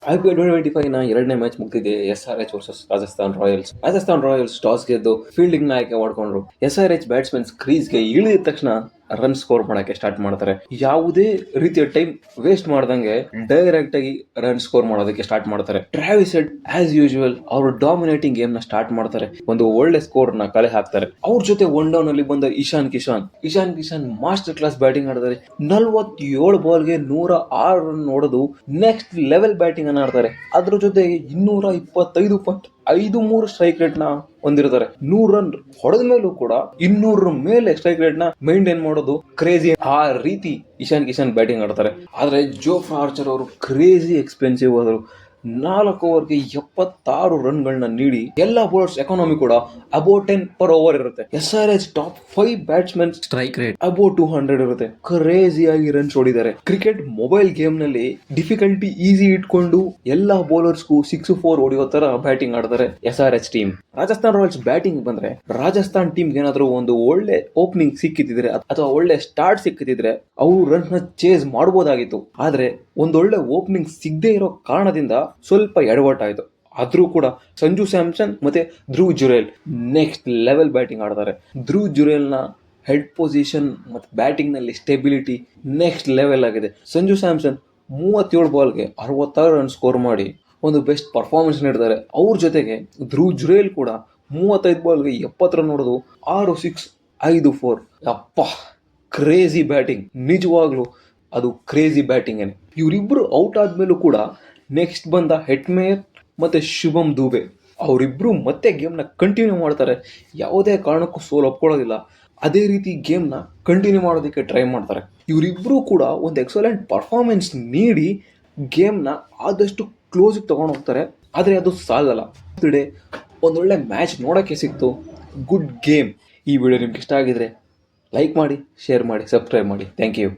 IPL 2025ನ ಎರಡನೇ match ಮುಗಿದಿದೆ. SRH versus Rajasthan Royals. Rajasthan Royals toss ಗೆದ್ದು ಫೀಲ್ಡಿಂಗ್ ನ ಆಯ್ಕೆ ಮಾಡಿಕೊಂಡ್ರು. SRH ಬ್ಯಾಟ್ಸ್ಮನ್ಸ್ ಕ್ರೀಸ್ಗೆ ಇಳಿದ ತಕ್ಷಣ ರನ್ ಸ್ಕೋರ್ ಮಾಡಕ್ಕೆ ಸ್ಟಾರ್ಟ್ ಮಾಡ್ತಾರೆ. ಯಾವುದೇ ರೀತಿಯ ಟೈಮ್ ವೇಸ್ಟ್ ಮಾಡ್ದಂಗೆ ಡೈರೆಕ್ಟ್ ಆಗಿ ರನ್ ಸ್ಕೋರ್ ಮಾಡೋದಕ್ಕೆ ಸ್ಟಾರ್ಟ್ ಮಾಡ್ತಾರೆ. ಟ್ರಾವಿಸ್ ಹೆಡ್ ಆಸ್ ಯೂಶುವಲ್ ಅವರು ಡಾಮಿನೇಟಿಂಗ್ ಗೇಮ್ ನ ಸ್ಟಾರ್ಟ್ ಮಾಡ್ತಾರೆ. ಒಂದು ಒಳ್ಳೆ ಸ್ಕೋರ್ ನ ಕಲೆ ಹಾಕ್ತಾರೆ. ಅವ್ರ ಜೊತೆ ಒನ್ ಡೌನ್ ಅಲ್ಲಿ ಬಂದ Ishan Kishan master class batting ಆಡಿದ್ದಾರೆ. 47 ಬಾಲ್ಗೆ 106 ರನ್ ಹೊಡೆದು ನೆಕ್ಸ್ಟ್ ಲೆವೆಲ್ ಬ್ಯಾಟಿಂಗ್ ಅನ್ನ ಆಡ್ತಾರೆ. ಅದ್ರ ಜೊತೆಗೆ 225.53 ಸ್ಟ್ರೈಕ್ ರೇಟ್ ನ ಹೊಂದಿರ್ತಾರೆ. 100 ರನ್ ಹೊಡೆದ ಮೇಲೂ ಕೂಡ 200 ಮೇಲೆ ಸ್ಟ್ರೈಕ್ ರೇಟ್ ನ ಮೇಂಟೈನ್ ಮಾಡೋದು ಕ್ರೇಜಿ. ಆ ರೀತಿ ಇಶಾನ್ ಕಿಶನ್ ಬ್ಯಾಟಿಂಗ್ ಆಡ್ತಾರೆ. ಆದ್ರೆ ಜೋಫ್ರಾ ಆರ್ಚರ್ ಅವರು ಕ್ರೇಜಿ ಎಕ್ಸ್ಪೆನ್ಸಿವ್ ಆದರು. 4 ಓವರ್ಗೆ 76 ರನ್ಗಳನ್ನ ನೀಡಿ ಎಲ್ಲಾ ಬೌಲರ್ಸ್ ಎಕಾನಮಿ ಕೂಡ ಅಬೌಟ್ 10 ಪರ್ ಓವರ್ ಇರುತ್ತೆ. SRH top 5 batsman strike rate about 200 ಇರುತ್ತೆ. ಕ್ರೇಜಿ ಆಗಿ ರನ್ಸ್ ಹೊಡಿದ್ದಾರೆ. ಕ್ರಿಕೆಟ್ ಮೊಬೈಲ್ ಗೇಮ್ ನಲ್ಲಿ ಡಿಫಿಕಲ್ಟಿ ಈಸಿ ಇಟ್ಕೊಂಡು ಎಲ್ಲಾ ಬೌಲರ್ಸ್ಗೂ 6-4 ಹೊಡೆಯೋ ತರ ಬ್ಯಾಟಿಂಗ್ ಆಡ್ತಾರೆ SRH team. Rajasthan Royals batting ಬಂದ್ರೆ ರಾಜಸ್ಥಾನ್ ಟೀಮ್ ಏನಾದ್ರೂ ಒಂದು ಒಳ್ಳೆ ಓಪನಿಂಗ್ ಸಿಕ್ಕಿದ್ರೆ ಅಥವಾ ಒಳ್ಳೆ ಸ್ಟಾರ್ಟ್ ಸಿಕ್ಕಿದ್ರೆ ಅವರು ರನ್ ನ ಚೇಸ್ ಮಾಡಬಹುದಾಗಿತ್ತು. ಆದ್ರೆ ಒಂದೊಳ್ಳೆ ಓಪನಿಂಗ್ ಸಿಗದೆ ಇರೋ ಕಾರಣದಿಂದ ಸ್ವಲ್ಪ ಎಡವಟ್ಟಾಯ್ತು. ಆದ್ರೂ ಕೂಡ ಸಂಜು ಸ್ಯಾಮ್ಸನ್ ಮತ್ತೆ Dhruv Jurel next level batting ಆಡ್ತಾರೆ. ಧ್ರುವ್ ಜುರೇಲ್ ನ ಹೆಡ್ ಪೊಸಿಷನ್ ಮತ್ತೆ ಬ್ಯಾಟಿಂಗ್ ನಲ್ಲಿ ಸ್ಟೆಬಿಲಿಟಿ ನೆಕ್ಸ್ಟ್ ಲೆವೆಲ್ ಆಗಿದೆ. ಸಂಜು ಸ್ಯಾಮ್ಸನ್ 37 ಬಾಲ್ಗೆ 66 ರನ್ ಸ್ಕೋರ್ ಮಾಡಿ ಒಂದು ಬೆಸ್ಟ್ ಪರ್ಫಾರ್ಮೆನ್ಸ್ ನೀಡಿದ್ದಾರೆ. ಅವ್ರ ಜೊತೆಗೆ ಧ್ರುವ್ ಜುರೇಲ್ ಕೂಡ 35 ಬಾಲ್ಗೆ 70 ರನ್ ಹೊಡೆದು 6 ಸಿಕ್ಸ್ 5 4. ಅಪ್ಪ ಕ್ರೇಜಿ ಬ್ಯಾಟಿಂಗ್, ನಿಜವಾಗ್ಲು ಅದು ಕ್ರೇಜಿ ಬ್ಯಾಟಿಂಗ್. ಇವರಿಬ್ರು ಔಟ್ ಆದ್ಮೇಲೂ ಕೂಡ ನೆಕ್ಸ್ಟ್ ಬಂದ ಹೆಟ್ಮೇರ್ ಮತ್ತೆ ಶುಭಮ್ ದೂಬೆ ಅವರಿಬ್ರು ಮತ್ತೆ ಗೇಮ್ನ ಕಂಟಿನ್ಯೂ ಮಾಡ್ತಾರೆ. ಯಾವುದೇ ಕಾರಣಕ್ಕೂ ಸೋಲು ಒಪ್ಕೊಳ್ಳೋದಿಲ್ಲ. ಅದೇ ರೀತಿ ಗೇಮ್ನ ಕಂಟಿನ್ಯೂ ಮಾಡೋದಕ್ಕೆ ಟ್ರೈ ಮಾಡ್ತಾರೆ. ಇವರಿಬ್ರು ಕೂಡ ಒಂದು ಎಕ್ಸಲೆಂಟ್ ಪರ್ಫಾರ್ಮೆನ್ಸ್ ನೀಡಿ ಗೇಮ್ನ ಆದಷ್ಟು ಕ್ಲೋಸಿಗೆ ತಗೊಂಡು ಹೋಗ್ತಾರೆ. ಆದರೆ ಅದು ಸಾಲಲ್ಲ. ಟುಡೇ ಒಂದೊಳ್ಳೆ ಮ್ಯಾಚ್ ನೋಡೋಕ್ಕೆ ಸಿಕ್ತು. Good game. ಈ ವಿಡಿಯೋ ನಿಮ್ಗೆ ಇಷ್ಟ ಆಗಿದ್ರೆ ಲೈಕ್ ಮಾಡಿ, ಶೇರ್ ಮಾಡಿ, ಸಬ್ಸ್ಕ್ರೈಬ್ ಮಾಡಿ. Thank you.